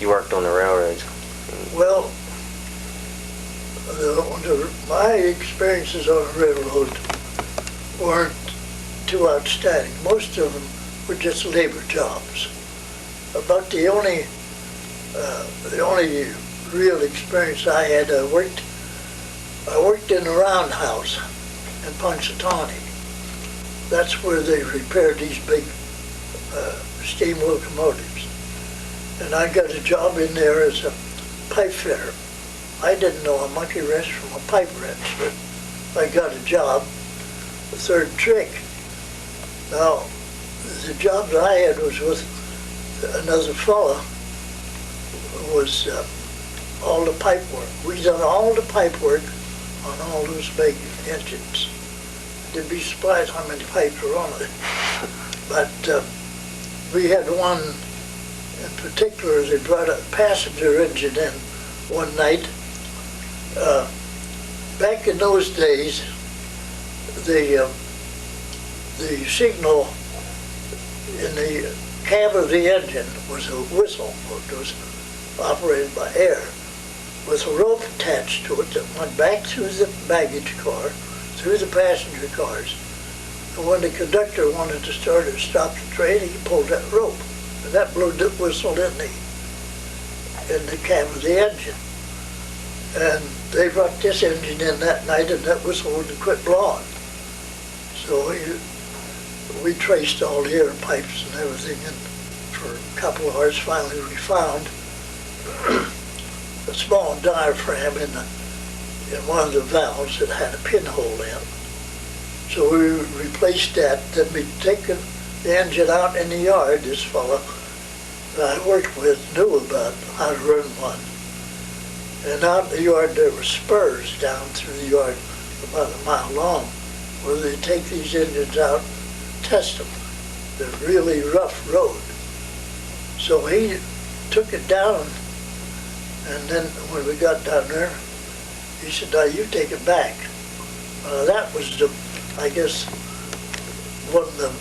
you worked on the railroads? Well, my experiences on the railroad weren't too outstanding. Most of them were just labor jobs. About the only real experience I had, I worked in the roundhouse in Punxsutawney. That's where they repaired these big steam locomotives. And I got a job in there as a pipe fitter. I didn't know a monkey wrench from a pipe wrench, but I got a job, the third trick. Now, the job that I had was with another fella who was all the pipe work. We done all the pipe work on all those big engines. You'd be surprised how many pipes were on it. But we had one in particular, they brought a passenger engine in one night. Back in those days, the signal in the cab of the engine was a whistle. It was operated by air with a rope attached to it that went back through the baggage car, through the passenger cars. And when the conductor wanted to start or stop the train, he pulled that rope. And that blew the whistle in the cab of the engine. And they brought this engine in that night, and that whistle wouldn't quit blowing. So we traced all the air pipes and everything, and for a couple of hours, finally we found a small diaphragm in one of the valves that had a pinhole in. So we replaced that. Then we'd taken the engine out in the yard. This fellow that I worked with knew about how to run one. And out in the yard there were spurs down through the yard about a mile long, where they take these engines out, test them. They're really rough road. So he took it down, and then when we got down there, he said, "Now you take it back." That was I guess, one of them,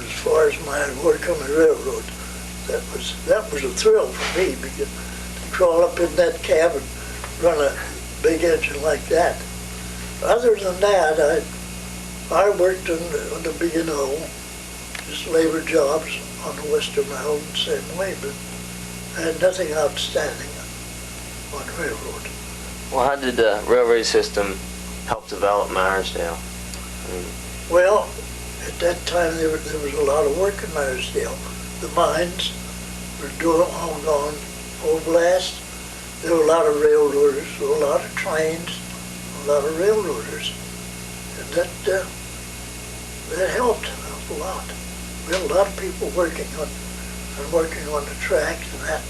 as far as my work on the railroad, that was a thrill for me, because to crawl up in that cab and run a big engine like that. Other than that, I worked on the B&O, just labor jobs on the Western Railroad, same way, but I had nothing outstanding on the railroad. Well, how did the railroad system help develop Meyersdale? Well, at that time there was a lot of work in Meyersdale. The mines were all gone, full blast. There were a lot of railroaders, there were a lot of trains, a lot of railroaders, and that helped a lot. We had a lot of people working on the tracks and that.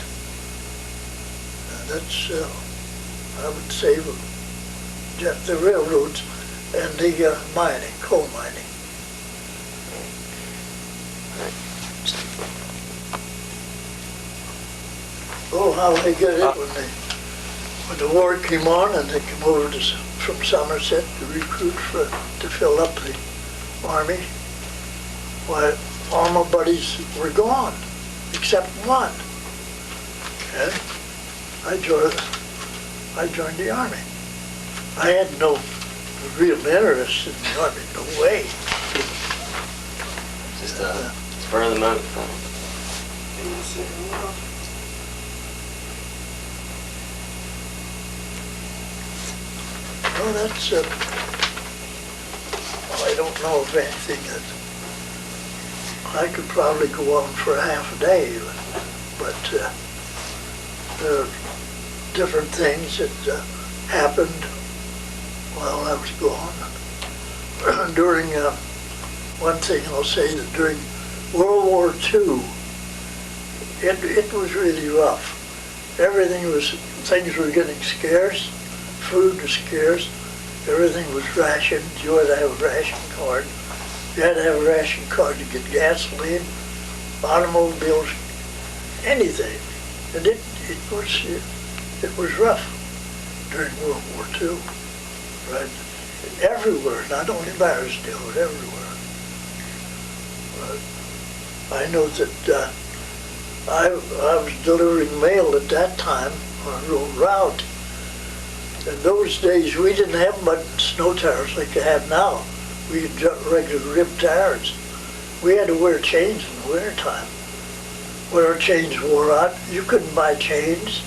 And that's I would say the railroads and the mining, coal mining. Oh, how they got it when the war came on and they came over from Somerset to recruit to fill up the army. Why, all my buddies were gone, except one. And I joined the army. I had no real interest in the army, no way. Just spur of the moment. Well, that's, I don't know of anything that I could probably go on for half a day, but there are different things that happened while I was gone. During, one thing I'll say, that during World War II, it was really rough. Things were getting scarce, food was scarce, everything was rationed. You had to have a ration card. You had to have a ration card to get gasoline, automobiles, anything. And it was rough during World War II, right? Everywhere, not only Meyersdale, but everywhere. I know that I was delivering mail at that time on a road route. In those days, we didn't have much snow tires like you have now. We had just regular rib tires. We had to wear chains in the wintertime. When our chains wore out, you couldn't buy chains.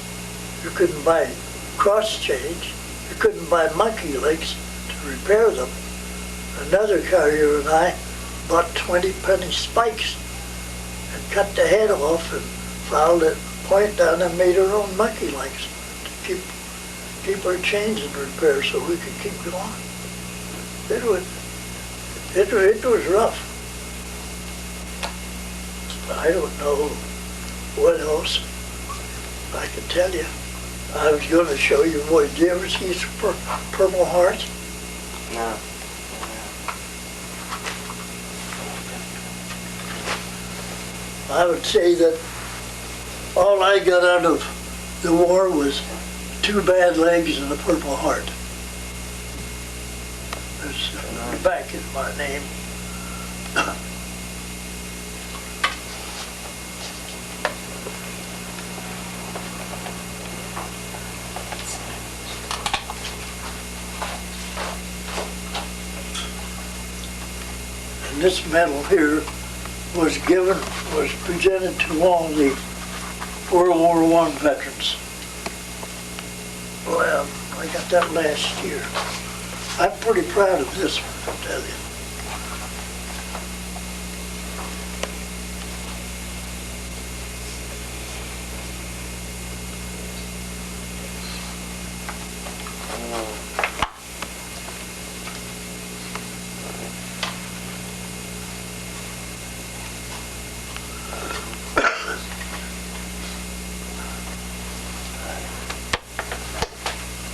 You couldn't buy cross chains. You couldn't buy monkey legs to repair them. Another carrier and I bought 20-penny spikes and cut the head off and filed it point down and made our own monkey legs to keep our chains in repair so we could keep going. It was rough. I don't know what else I can tell you. I was going to show you, boy, did you ever see Purple Heart? No. I would say that all I got out of the war was 2 bad legs and a Purple Heart. There's back in my name. And this medal here was presented to all the World War I veterans. Well, I got that last year. I'm pretty proud of this one, I'll tell you.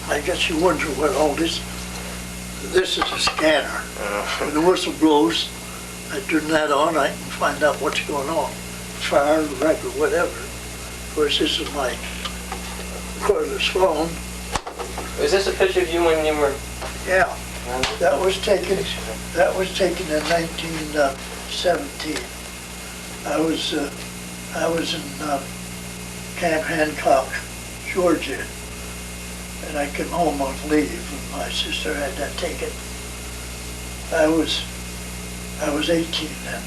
I guess you wonder what all this is a scanner. When the whistle blows, I turn that on, I can find out what's going on. Fire, wreck, or whatever. Of course, this is my cordless phone. Is this a picture of you when you were? Yeah, that was taken in 1917. I was in Camp Hancock, Georgia. And I came home on leave, and my sister had that taken. I was 18 then.